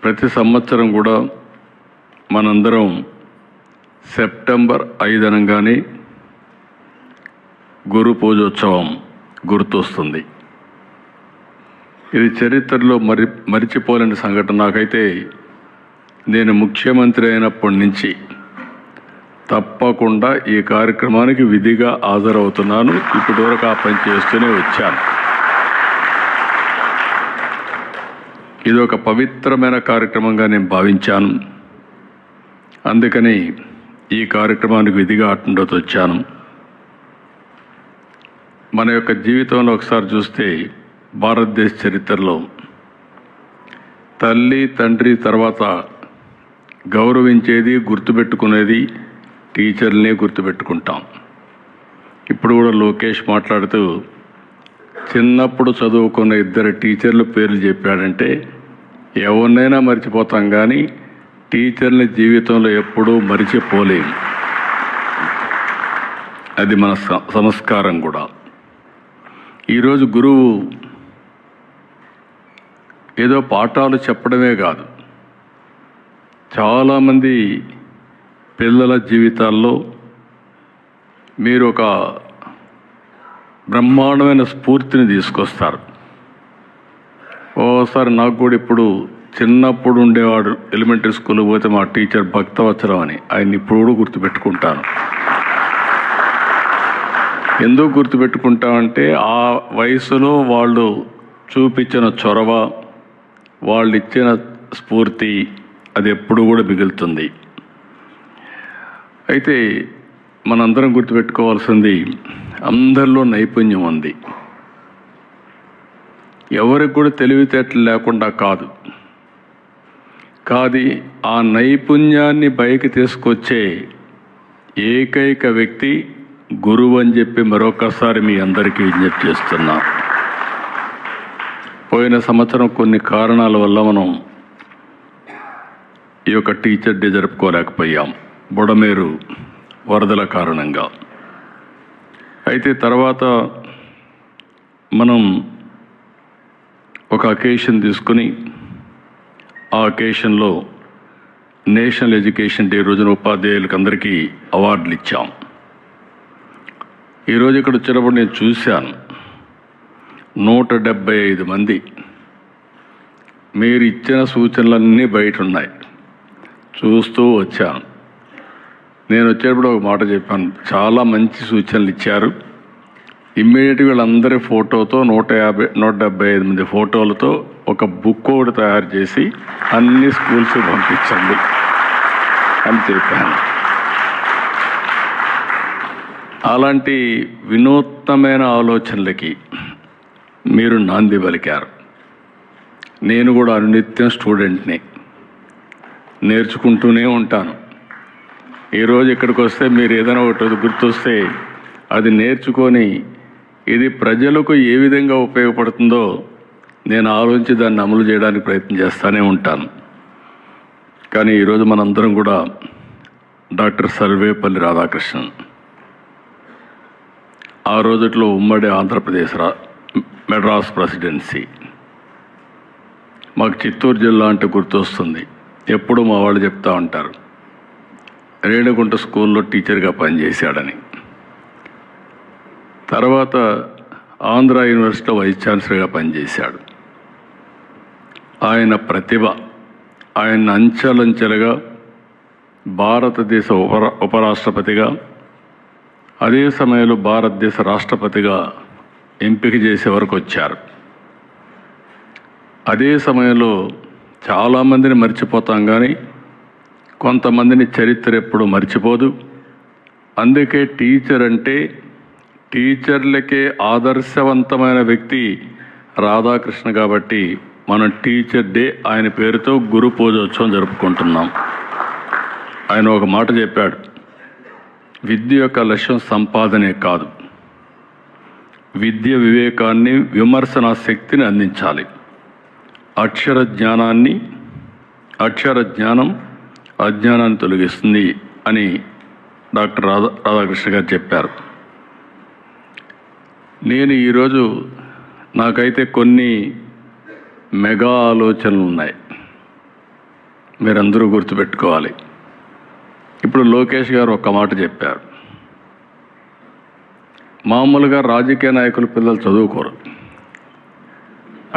ప్రతి సంవత్సరం కూడా మనందరం సెప్టెంబర్ 5 అనగానే గురు పూజోత్సవం గుర్తొస్తుంది. ఇది చరిత్రలో మరిచిపోలేని సంఘటన. నాకైతే నేను ముఖ్యమంత్రి అయినప్పటి నుంచి తప్పకుండా ఈ కార్యక్రమానికి విధిగా హాజరవుతున్నాను. ఇప్పటివరకు ఆ పని చేస్తూనే వచ్చాను. ఇది ఒక పవిత్రమైన కార్యక్రమంగా నేను భావించాను. అందుకని ఈ కార్యక్రమానికి విధిగా అటెండ్ వచ్చాను. మన యొక్క జీవితంలో ఒకసారి చూస్తే భారతదేశ చరిత్రలో తల్లి తండ్రి తర్వాత గౌరవించేది గుర్తుపెట్టుకునేది టీచర్లనే గుర్తుపెట్టుకుంటాం. ఇప్పుడు కూడా లోకేష్ మాట్లాడుతూ చిన్నప్పుడు చదువుకున్న 2 టీచర్ల పేర్లు చెప్పాడంటే ఎవరినైనా మర్చిపోతాం, కానీ టీచర్ని జీవితంలో ఎప్పుడూ మరిచిపోలేము. అది మన సంస్కారం కూడా. ఈరోజు గురువు ఏదో పాఠాలు చెప్పడమే కాదు, చాలామంది పిల్లల జీవితాల్లో మీరు ఒక బ్రహ్మాండమైన స్ఫూర్తిని తీసుకొస్తారు. ఓసారి నాకు కూడా ఇప్పుడు చిన్నప్పుడు ఉండేవాడు, ఎలిమెంటరీ స్కూల్కి పోతే మా టీచర్ భక్తవత్సరం అని, ఆయన ఇప్పుడు కూడా గుర్తుపెట్టుకుంటాను. ఎందుకు గుర్తుపెట్టుకుంటామంటే ఆ వయసులో వాళ్ళు చూపించిన చొరవ, వాళ్ళు ఇచ్చిన స్ఫూర్తి అది ఎప్పుడు కూడా మిగులుతుంది. అయితే మనందరం గుర్తుపెట్టుకోవాల్సింది, అందరిలో నైపుణ్యం ఉంది. ఎవరికి కూడా తెలివితేటలు లేకుండా కాదు. ఆ నైపుణ్యాన్ని పైకి తీసుకొచ్చే ఏకైక వ్యక్తి గురువు అని చెప్పి మరొకసారి మీ అందరికీ విజ్ఞప్తి చేస్తున్నా. పోయిన సంవత్సరం కొన్ని కారణాల వల్ల మనం ఈ యొక్క టీచర్ డే జరుపుకోలేకపోయాం, బుడమేరు వరదల కారణంగా. అయితే తర్వాత మనం ఒక అకేషన్ తీసుకుని ఆ అకేషన్లో నేషనల్ ఎడ్యుకేషన్ డే రోజున ఉపాధ్యాయులకు అందరికీ అవార్డులు ఇచ్చాం. ఈరోజు ఇక్కడ వచ్చినప్పుడు నేను చూశాను 175 మంది. మీరు ఇచ్చిన సూచనలన్నీ బయట ఉన్నాయి, చూస్తూ వచ్చాను. నేను వచ్చేటప్పుడు ఒక మాట చెప్పాను, చాలా మంచి సూచనలు ఇచ్చారు. ఇమ్మీడియట్గా వీళ్ళందరి ఫోటోతో 175 మంది ఫోటోలతో ఒక బుక్ ఒకటి తయారు చేసి అన్ని స్కూల్స్ పంపించండి అని చెప్పాను. అలాంటి వినూత్నమైన ఆలోచనలకి మీరు నాంది పలికారు. నేను కూడా అనునిత్యం స్టూడెంట్ని, నేర్చుకుంటూనే ఉంటాను. ఈరోజు ఇక్కడికి వస్తే మీరు ఏదైనా ఒకటి గుర్తొస్తే అది నేర్చుకొని ఇది ప్రజలకు ఏ విధంగా ఉపయోగపడుతుందో నేను ఆలోచించి దాన్ని అమలు చేయడానికి ప్రయత్నం చేస్తూనే ఉంటాను. కానీ ఈరోజు మనందరం కూడా డాక్టర్ సర్వేపల్లి రాధాకృష్ణన్, ఆ రోజుట్లో ఉమ్మడి ఆంధ్రప్రదేశ్ మెడ్రాస్ ప్రెసిడెన్సీ, మాకు చిత్తూరు జిల్లా అంటే గుర్తొస్తుంది. ఎప్పుడు మా వాళ్ళు చెప్తా ఉంటారు, రేణిగుంట స్కూల్లో టీచర్గా పనిచేశాడని. తర్వాత ఆంధ్ర యూనివర్సిటీలో వైస్ ఛాన్సలర్గా పనిచేశాడు. ఆయన ప్రతిభ, ఆయన అంచెలంచెలుగా భారతదేశ ఉపరాష్ట్రపతిగా, అదే సమయంలో భారతదేశ రాష్ట్రపతిగా ఎంపిక చేసే వరకు వచ్చారు. అదే సమయంలో చాలామందిని మర్చిపోతాం, కానీ కొంతమందిని చరిత్ర ఎప్పుడు మర్చిపోదు. అందుకే టీచర్ అంటే టీచర్లకే ఆదర్శవంతమైన వ్యక్తి రాధాకృష్ణ. కాబట్టి మనం టీచర్ డే ఆయన పేరుతో గురు పూజోత్సవం జరుపుకుంటున్నాం. ఆయన ఒక మాట చెప్పాడు, విద్య యొక్క లక్ష్యం సంపాదనే కాదు, విద్య వివేకాన్ని, విమర్శన శక్తిని అందించాలి. అక్షర జ్ఞానం అజ్ఞానాన్ని తొలగిస్తుంది అని డాక్టర్ రాధాకృష్ణ గారు చెప్పారు. నేను ఈరోజు నాకైతే కొన్ని మెగా ఆలోచనలు ఉన్నాయి. మీరందరూ గుర్తుపెట్టుకోవాలి. ఇప్పుడు లోకేష్ గారు ఒక్క మాట చెప్పారు. మామూలుగా రాజకీయ నాయకుల పిల్లలు చదువుకోరు,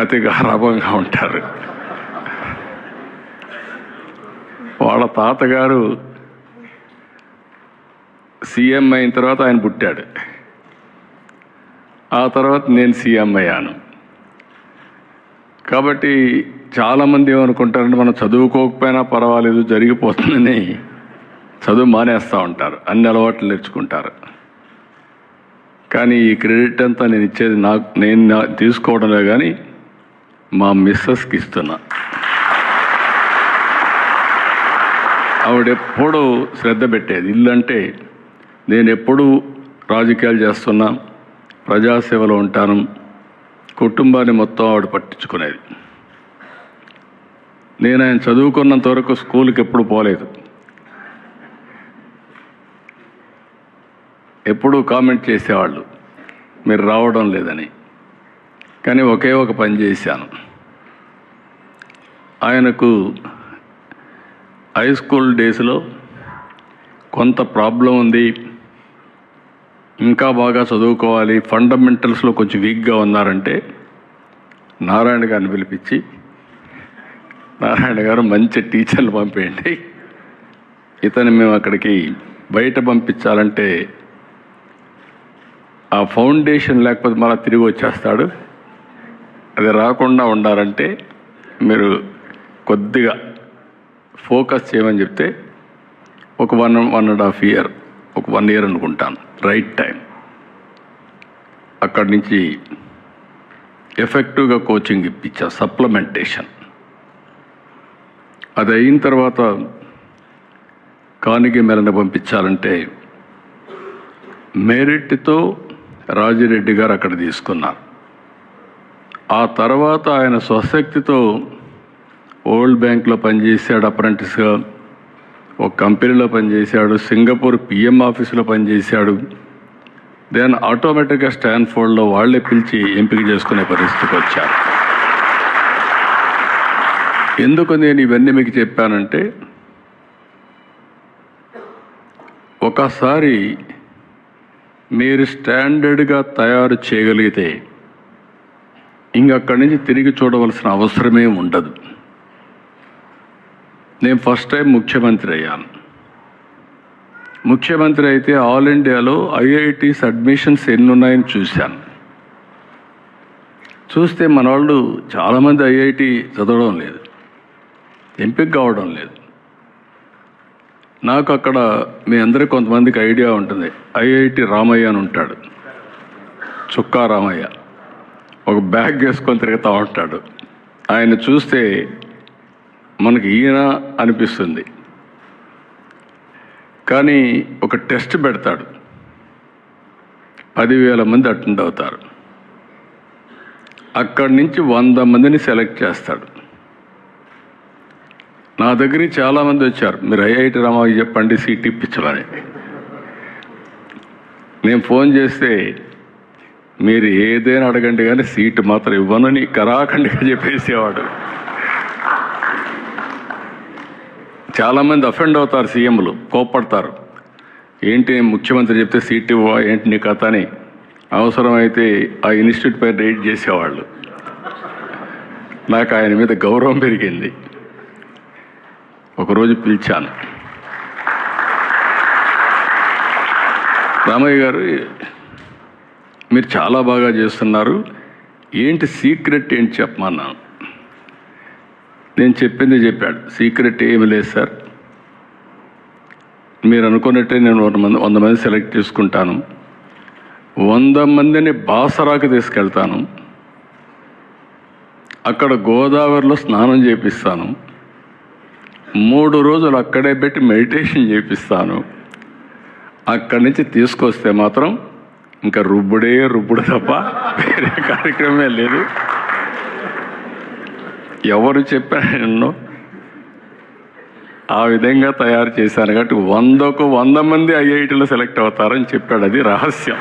అతి గారాభంగా ఉంటారు. వాళ్ళ తాతగారు సీఎం అయిన తర్వాత ఆయన పుట్టాడు, ఆ తర్వాత నేను సీఎం అయ్యాను. కాబట్టి చాలామంది ఏమనుకుంటారంటే మనం చదువుకోకపోయినా పర్వాలేదు జరిగిపోతుందని చదువు మానేస్తూ ఉంటారు, అన్ని అలవాట్లు నేర్చుకుంటారు. కానీ ఈ క్రెడిట్ అంతా నేను ఇచ్చేది నేను తీసుకోవడంలో కానీ మా మిస్సెస్కి ఇస్తున్నా. ఆవిడెప్పుడూ శ్రద్ధ పెట్టేది. ఇల్లు అంటే నేను ఎప్పుడూ రాజకీయాలు చేస్తున్నా, ప్రజాసేవలో ఉంటాను, కుటుంబాన్ని మొత్తం ఆవిడ పట్టించుకునేది. నేను ఆయన చదువుకున్నంత వరకు స్కూల్కి ఎప్పుడు పోలేదు. ఎప్పుడూ కామెంట్ చేసేవాళ్ళు మీరు రావడం లేదని. కానీ ఒకే ఒక పని చేశాను. ఆయనకు హై స్కూల్ డేస్లో కొంత ప్రాబ్లం ఉంది, ఇంకా బాగా చదువుకోవాలి, ఫండమెంటల్స్లో కొంచెం వీక్గా ఉన్నారంటే నారాయణ గారిని పిలిపించి, నారాయణ గారు మంచి టీచర్లు పంపేయండి, ఇతను మేము అక్కడికి బయట పంపించాలంటే ఆ ఫౌండేషన్ లేకపోతే మళ్ళీ తిరిగి వచ్చేస్తాడు, అది రాకుండా ఉండాలంటే మీరు కొద్దిగా ఫోకస్ చేయమని చెప్తే ఒక 1.5 year, ఒక 1 year అనుకుంటాను, రైట్ టైం. అక్కడి నుంచి ఎఫెక్టివ్గా కోచింగ్ ఇప్పించా, సప్లిమెంటేషన్. అది అయిన తర్వాత కానిగి మెలని పంపించాలంటే మెరిట్తో రాజిరెడ్డి గారు అక్కడ తీసుకున్నారు. ఆ తర్వాత ఆయన స్వశక్తితో వరల్డ్ బ్యాంక్లో పనిచేశాడు, అప్రెంటిస్గా ఒక కంపెనీలో పనిచేశాడు, సింగపూర్ పిఎం ఆఫీసులో పనిచేశాడు. దెన్ ఆటోమేటిక్గా స్టాన్ఫోర్డ్లో వాళ్ళే పిలిచి ఎంపిక చేసుకునే పరిస్థితికి వచ్చారు. ఎందుకు నేను ఇవన్నీ మీకు చెప్పానంటే, ఒకసారి మీరు స్టాండర్డ్గా తయారు చేయగలిగితే ఇంకక్కడి నుంచి తిరిగి చూడవలసిన అవసరమే ఉండదు. నేను ఫస్ట్ టైం ముఖ్యమంత్రి అయ్యాను. ముఖ్యమంత్రి అయితే ఆల్ ఇండియాలో ఐఐటీస్ అడ్మిషన్స్ ఎన్ని ఉన్నాయని చూశాను. చూస్తే మన వాళ్ళు చాలామంది ఐఐటి చదవడం లేదు, ఎంపిక కావడం లేదు. నాకు అక్కడ మీ అందరికీ కొంతమందికి ఐడియా ఉంటుంది, ఐఐటి రామయ్య అని ఉంటాడు, చుక్కా రామయ్య, ఒక బ్యాగ్ వేసుకొని తిరుగుతూ ఉంటాడు. ఆయన చూస్తే మనకి ఈయన అనిపిస్తుంది. కానీ ఒక టెస్ట్ పెడతాడు, 10,000 మంది అటెండ్ అవుతారు. అక్కడి నుంచి 100 మందిని సెలెక్ట్ చేస్తాడు. నా దగ్గరికి చాలామంది వచ్చారు, మీరు ఐఐటి రామయ్య చెప్పండి సీట్ ఇప్పించమని. నేను ఫోన్ చేస్తే మీరు ఏదైనా అడగండి కానీ సీటు మాత్రం ఇవ్వనని కరాఖండిగా చెప్పేసేవాడు. చాలామంది అఫెండ్ అవుతారు, సీఎంలు కోప్పడతారు, ఏంటి ముఖ్యమంత్రి చెప్తే సీట్ ఇవ్వ ఏంటి నీ కథ అని. అవసరమైతే ఆ ఇన్స్టిట్యూట్ పైన రైడ్ చేసేవాళ్ళు. నాకు ఆయన మీద గౌరవం పెరిగింది. ఒకరోజు పిలిచాను, రామయ్య గారు మీరు చాలా బాగా చేస్తున్నారు, ఏంటి సీక్రెట్ ఏంటి చెప్పమన్నాను. నేను చెప్పింది చెప్పాడు, సీక్రెట్ ఏమి లేదు సార్, మీరు అనుకున్నట్టే నేను 100 మంది సెలెక్ట్ చేసుకుంటాను, 100 మందిని బాసరాకు తీసుకెళ్తాను, అక్కడ గోదావరిలో స్నానం చేపిస్తాను, 3 రోజులు అక్కడే పెట్టి మెడిటేషన్ చేపిస్తాను, అక్కడి నుంచి తీసుకొస్తే మాత్రం ఇంకా రుబ్బుడు తప్ప వేరే కార్యక్రమమే లేదు. ఎవరు చెప్పానో ఆ విధంగా తయారు చేశాను కాబట్టి 100కు 100 మంది ఐఐటీలో సెలెక్ట్ అవుతారని చెప్పాడు. అది రహస్యం.